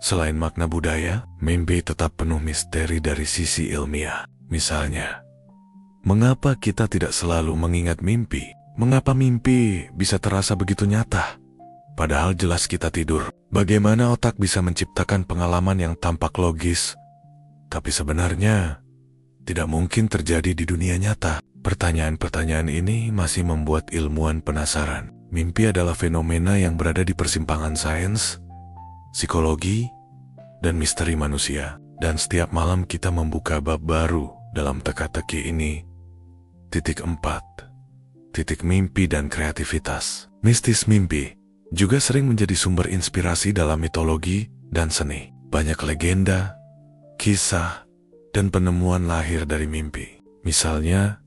Selain makna budaya, mimpi tetap penuh misteri dari sisi ilmiah. Misalnya, mengapa kita tidak selalu mengingat mimpi? Mengapa mimpi bisa terasa begitu nyata? Padahal jelas kita tidur. Bagaimana otak bisa menciptakan pengalaman yang tampak logis, tapi sebenarnya tidak mungkin terjadi di dunia nyata? Pertanyaan-pertanyaan ini masih membuat ilmuwan penasaran. Mimpi adalah fenomena yang berada di persimpangan sains, psikologi, dan misteri manusia. Dan setiap malam kita membuka bab baru dalam teka-teki ini. 4. Mimpi dan kreativitas. Mistis mimpi juga sering menjadi sumber inspirasi dalam mitologi dan seni. Banyak legenda, kisah, dan penemuan lahir dari mimpi. Misalnya,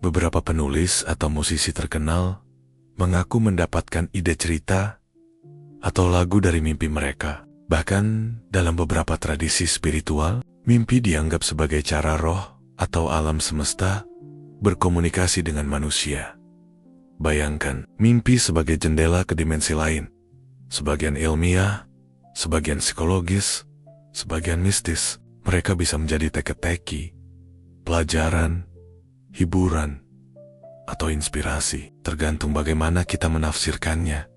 beberapa penulis atau musisi terkenal mengaku mendapatkan ide cerita atau lagu dari mimpi mereka. Bahkan dalam beberapa tradisi spiritual, mimpi dianggap sebagai cara roh atau alam semesta berkomunikasi dengan manusia. Bayangkan, mimpi sebagai jendela ke dimensi lain. Sebagian ilmiah, sebagian psikologis, sebagian mistis. Mereka bisa menjadi teka-teki, pelajaran, hiburan, atau inspirasi, tergantung bagaimana kita menafsirkannya.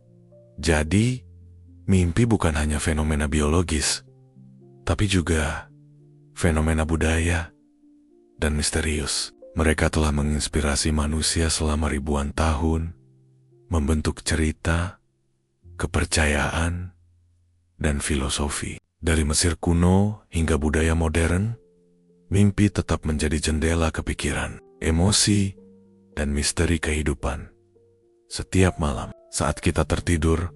Jadi, mimpi bukan hanya fenomena biologis, tapi juga fenomena budaya dan misterius. Mereka telah menginspirasi manusia selama ribuan tahun, membentuk cerita, kepercayaan, dan filosofi. Dari Mesir kuno hingga budaya modern, mimpi tetap menjadi jendela ke pikiran, emosi, dan misteri kehidupan. Setiap malam, saat kita tertidur,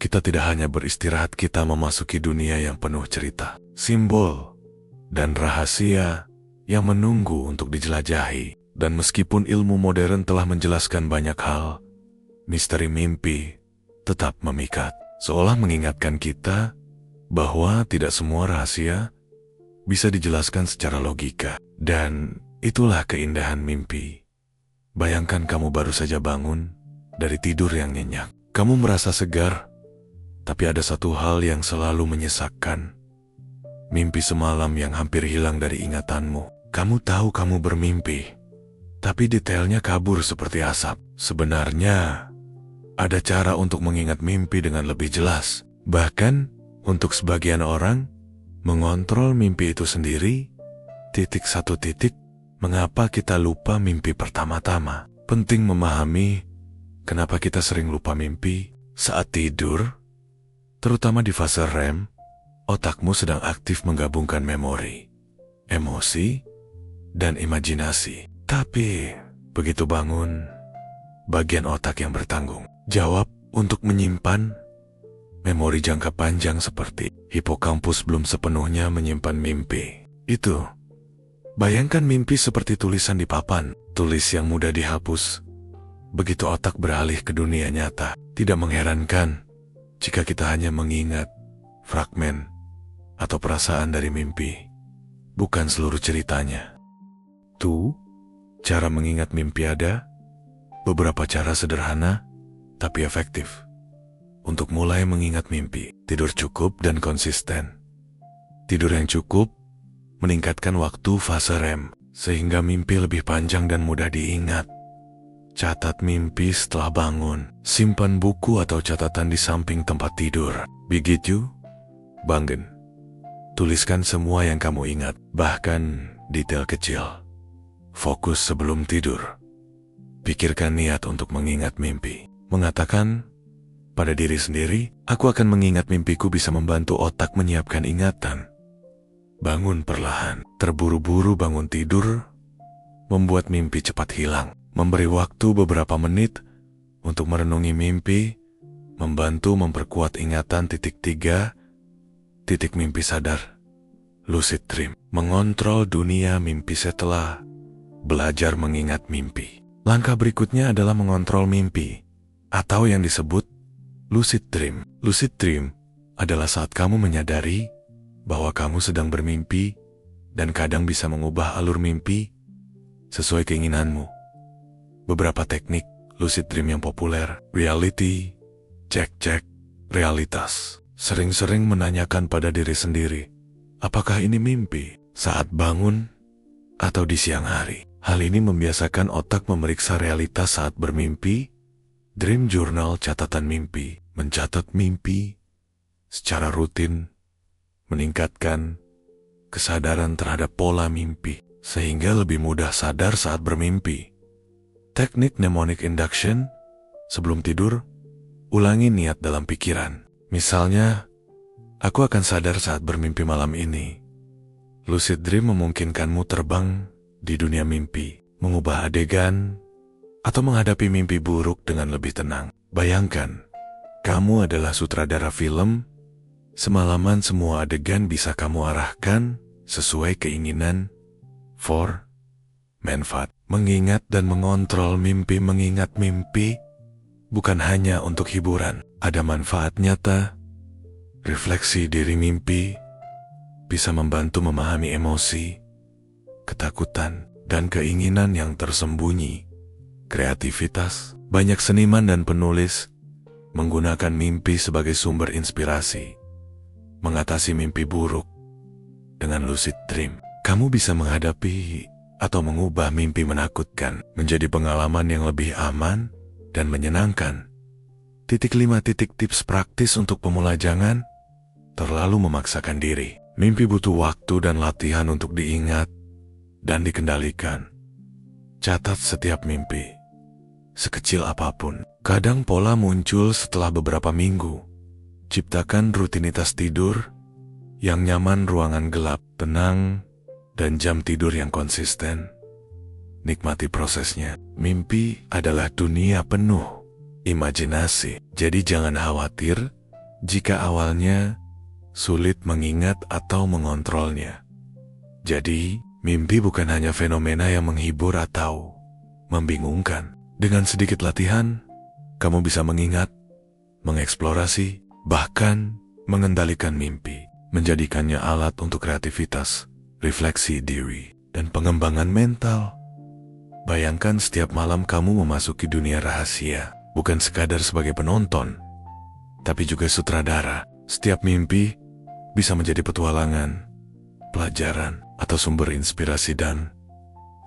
kita tidak hanya beristirahat, kita memasuki dunia yang penuh cerita, simbol, dan rahasia yang menunggu untuk dijelajahi. Dan meskipun ilmu modern telah menjelaskan banyak hal, misteri mimpi tetap memikat, seolah mengingatkan kita bahwa tidak semua rahasia bisa dijelaskan secara logika. Dan itulah keindahan mimpi. Bayangkan kamu baru saja bangun dari tidur yang nyenyak. Kamu merasa segar, tapi ada satu hal yang selalu menyesakkan. Mimpi semalam yang hampir hilang dari ingatanmu. Kamu tahu kamu bermimpi, tapi detailnya kabur seperti asap. Sebenarnya, ada cara untuk mengingat mimpi dengan lebih jelas. Bahkan, untuk sebagian orang, mengontrol mimpi itu sendiri. 1. Mengapa kita lupa mimpi pertama-tama? Penting memahami kenapa kita sering lupa mimpi saat tidur, terutama di fase REM. Otakmu sedang aktif menggabungkan memori, emosi, dan imajinasi. Tapi, begitu bangun, bagian otak yang bertanggung jawab untuk menyimpan memori jangka panjang seperti hipokampus belum sepenuhnya menyimpan mimpi itu. Bayangkan mimpi seperti tulisan di papan, tulis yang mudah dihapus. begitu otak beralih ke dunia nyata. Tidak mengherankan jika kita hanya mengingat fragmen atau perasaan dari mimpi, bukan seluruh ceritanya. Cara mengingat mimpi ada beberapa cara sederhana tapi efektif. Untuk mulai mengingat mimpi, tidur cukup dan konsisten. Tidur yang cukup meningkatkan waktu fase REM, sehingga mimpi lebih panjang dan mudah diingat. Catat mimpi setelah bangun. Simpan buku atau catatan di samping tempat tidur. Begitu bangun, tuliskan semua yang kamu ingat, bahkan detail kecil. Fokus sebelum tidur. Pikirkan niat untuk mengingat mimpi. Mengatakan pada diri sendiri, aku akan mengingat mimpiku bisa membantu otak menyiapkan ingatan. Bangun perlahan. Terburu-buru bangun tidur membuat mimpi cepat hilang. Memberi waktu beberapa menit untuk merenungi mimpi, membantu memperkuat ingatan. 3. Titik mimpi sadar. Lucid dream. Mengontrol dunia mimpi setelah belajar mengingat mimpi. Langkah berikutnya adalah mengontrol mimpi, atau yang disebut lucid dream. Lucid dream adalah saat kamu menyadari bahwa kamu sedang bermimpi dan kadang bisa mengubah alur mimpi sesuai keinginanmu. Beberapa teknik lucid dream yang populer: reality, cek realitas. Sering-sering menanyakan pada diri sendiri, apakah ini mimpi saat bangun atau di siang hari? Hal ini membiasakan otak memeriksa realitas saat bermimpi. Dream journal, catatan mimpi. Mencatat mimpi secara rutin meningkatkan kesadaran terhadap pola mimpi, sehingga lebih mudah sadar saat bermimpi. Teknik mnemonic induction. Sebelum tidur, ulangi niat dalam pikiran. Misalnya, aku akan sadar saat bermimpi malam ini. Lucid dream memungkinkanmu terbang di dunia mimpi, mengubah adegan, atau menghadapi mimpi buruk dengan lebih tenang. Bayangkan, kamu adalah sutradara film. Semalaman semua adegan bisa kamu arahkan sesuai keinginan. 4. Manfaat. Mengingat dan mengontrol mimpi. Mengingat mimpi bukan hanya untuk hiburan. Ada manfaat nyata. Refleksi diri mimpi bisa membantu memahami emosi, ketakutan, dan keinginan yang tersembunyi. Kreativitas. Banyak seniman dan penulis menggunakan mimpi sebagai sumber inspirasi. Mengatasi mimpi buruk dengan lucid dream, kamu bisa menghadapi atau mengubah mimpi menakutkan menjadi pengalaman yang lebih aman dan menyenangkan. 5 tips praktis untuk pemula. Jangan terlalu memaksakan diri. Mimpi butuh waktu dan latihan untuk diingat dan dikendalikan. Catat setiap mimpi, sekecil apapun. Kadang pola muncul setelah beberapa minggu. Ciptakan rutinitas tidur yang nyaman, ruangan gelap, tenang, dan jam tidur yang konsisten. Nikmati prosesnya. Mimpi adalah dunia penuh imajinasi. Jadi jangan khawatir jika awalnya sulit mengingat atau mengontrolnya. Jadi, mimpi bukan hanya fenomena yang menghibur atau membingungkan. Dengan sedikit latihan, kamu bisa mengingat, mengeksplorasi, bahkan mengendalikan mimpi. Menjadikannya alat untuk kreativitas, refleksi diri, dan pengembangan mental. Bayangkan setiap malam kamu memasuki dunia rahasia, bukan sekadar sebagai penonton, tapi juga sutradara. Setiap mimpi bisa menjadi petualangan, pelajaran, atau sumber inspirasi, dan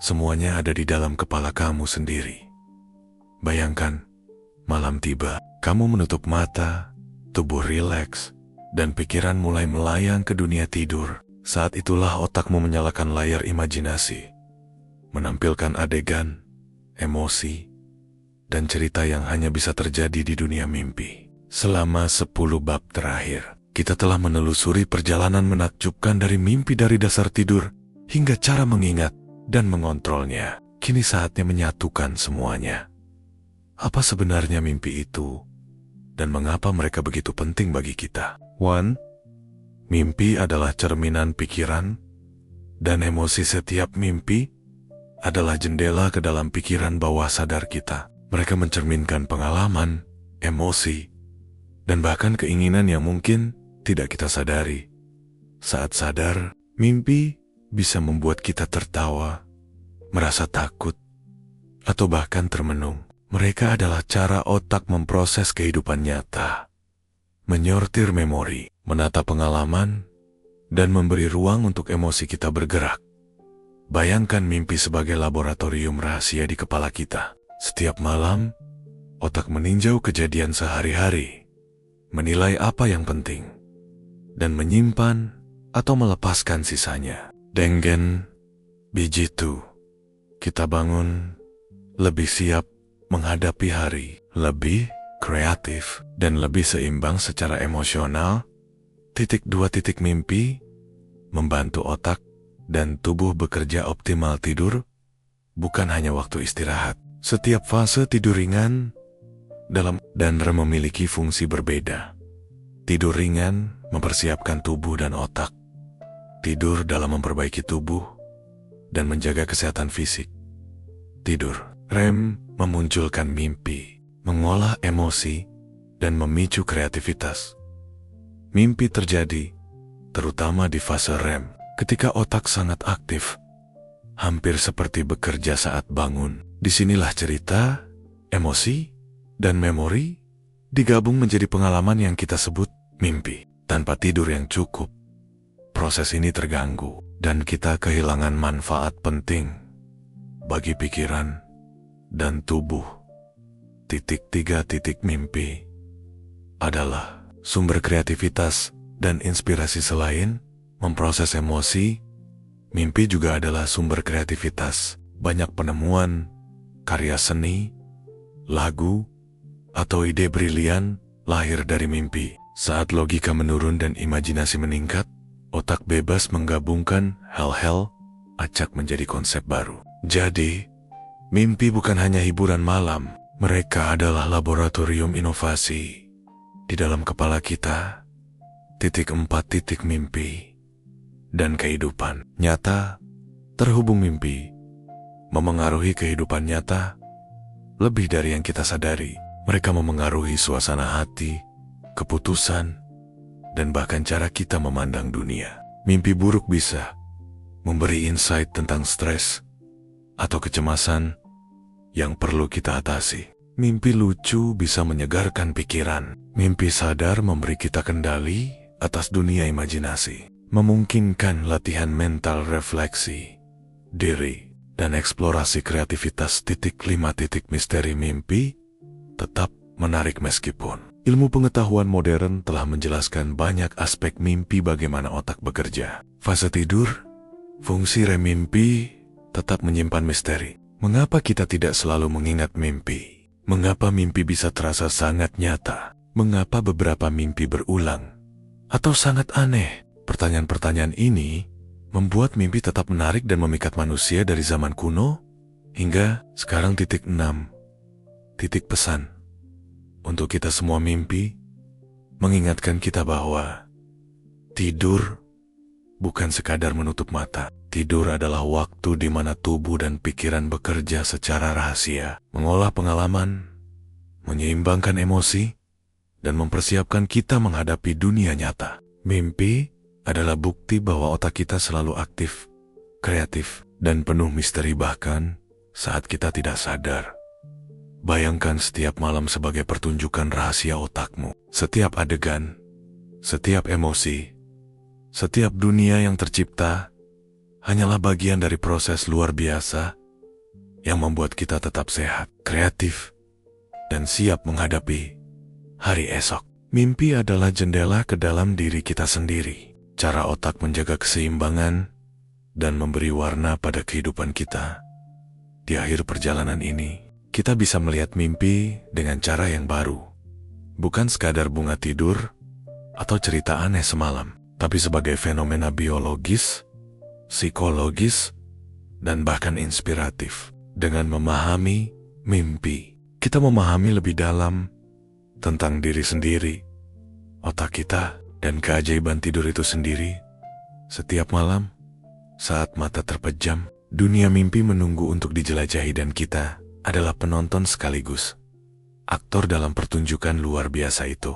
semuanya ada di dalam kepala kamu sendiri. Bayangkan, malam tiba, kamu menutup mata, tubuh rileks, dan pikiran mulai melayang ke dunia tidur. Saat itulah otakmu menyalakan layar imajinasi, menampilkan adegan, emosi, dan cerita yang hanya bisa terjadi di dunia mimpi. Selama 10 bab terakhir, kita telah menelusuri perjalanan menakjubkan dari mimpi dari dasar tidur hingga cara mengingat dan mengontrolnya. Kini saatnya menyatukan semuanya. Apa sebenarnya mimpi itu dan mengapa mereka begitu penting bagi kita? 1. Mimpi adalah cerminan pikiran dan emosi. Setiap mimpi adalah jendela ke dalam pikiran bawah sadar kita. Mereka mencerminkan pengalaman, emosi, dan bahkan keinginan yang mungkin tidak kita sadari. Saat sadar, mimpi bisa membuat kita tertawa, merasa takut, atau bahkan termenung. Mereka adalah cara otak memproses kehidupan nyata, menyortir memori, menata pengalaman, dan memberi ruang untuk emosi kita bergerak. Bayangkan mimpi sebagai laboratorium rahasia di kepala kita. Setiap malam, otak meninjau kejadian sehari-hari, menilai apa yang penting, dan menyimpan atau melepaskan sisanya. Dengan begitu, kita bangun lebih siap menghadapi hari, lebih kreatif, dan lebih seimbang secara emosional. Mimpi membantu otak dan tubuh bekerja optimal. Tidur bukan hanya waktu istirahat. Setiap fase tidur ringan, dalam, dan REM memiliki fungsi berbeda. Tidur ringan mempersiapkan tubuh dan otak. Tidur dalam memperbaiki tubuh dan menjaga kesehatan fisik. Tidur REM memunculkan mimpi, mengolah emosi, dan memicu kreativitas. Mimpi terjadi, terutama di fase REM, ketika otak sangat aktif, hampir seperti bekerja saat bangun. Disinilah cerita, emosi, dan memori digabung menjadi pengalaman yang kita sebut mimpi. Tanpa tidur yang cukup, proses ini terganggu, dan kita kehilangan manfaat penting bagi pikiran dan tubuh. 3. Mimpi adalah sumber kreativitas dan inspirasi. Selain memproses emosi, mimpi juga adalah sumber kreativitas. Banyak penemuan, karya seni, lagu, atau ide brilian lahir dari mimpi. Saat logika menurun dan imajinasi meningkat, otak bebas menggabungkan hal-hal acak menjadi konsep baru. Jadi, mimpi bukan hanya hiburan malam, mereka adalah laboratorium inovasi di dalam kepala kita. 4. Mimpi dan kehidupan nyata. Terhubung mimpi memengaruhi kehidupan nyata lebih dari yang kita sadari. Mereka memengaruhi suasana hati, keputusan, dan bahkan cara kita memandang dunia. Mimpi buruk bisa memberi insight tentang stres atau kecemasan yang perlu kita atasi. Mimpi lucu bisa menyegarkan pikiran. Mimpi sadar memberi kita kendali atas dunia imajinasi, memungkinkan latihan mental refleksi diri dan eksplorasi kreativitas. 5. Misteri mimpi tetap menarik meskipun ilmu pengetahuan modern telah menjelaskan banyak aspek mimpi, bagaimana otak bekerja. Fase tidur, fungsi REM mimpi tetap menyimpan misteri. Mengapa kita tidak selalu mengingat mimpi? Mengapa mimpi bisa terasa sangat nyata? Mengapa beberapa mimpi berulang atau sangat aneh? Pertanyaan-pertanyaan ini membuat mimpi tetap menarik dan memikat manusia dari zaman kuno hingga sekarang. 6. Pesan untuk kita semua. Mimpi mengingatkan kita bahwa tidur bukan sekadar menutup mata. Tidur adalah waktu di mana tubuh dan pikiran bekerja secara rahasia, mengolah pengalaman, menyeimbangkan emosi, dan mempersiapkan kita menghadapi dunia nyata. Mimpi adalah bukti bahwa otak kita selalu aktif, kreatif, dan penuh misteri bahkan saat kita tidak sadar. Bayangkan setiap malam sebagai pertunjukan rahasia otakmu. Setiap adegan, setiap emosi, setiap dunia yang tercipta hanyalah bagian dari proses luar biasa yang membuat kita tetap sehat, kreatif, dan siap menghadapi hari esok. Mimpi adalah jendela ke dalam diri kita sendiri. Cara otak menjaga keseimbangan dan memberi warna pada kehidupan kita. Di akhir perjalanan ini, kita bisa melihat mimpi dengan cara yang baru. Bukan sekadar bunga tidur atau cerita aneh semalam, tapi sebagai fenomena biologis, psikologis, dan bahkan inspiratif. Dengan memahami mimpi, kita memahami lebih dalam tentang diri sendiri, otak kita, dan keajaiban tidur itu sendiri. Setiap malam, saat mata terpejam, dunia mimpi menunggu untuk dijelajahi dan kita adalah penonton sekaligus aktor dalam pertunjukan luar biasa itu.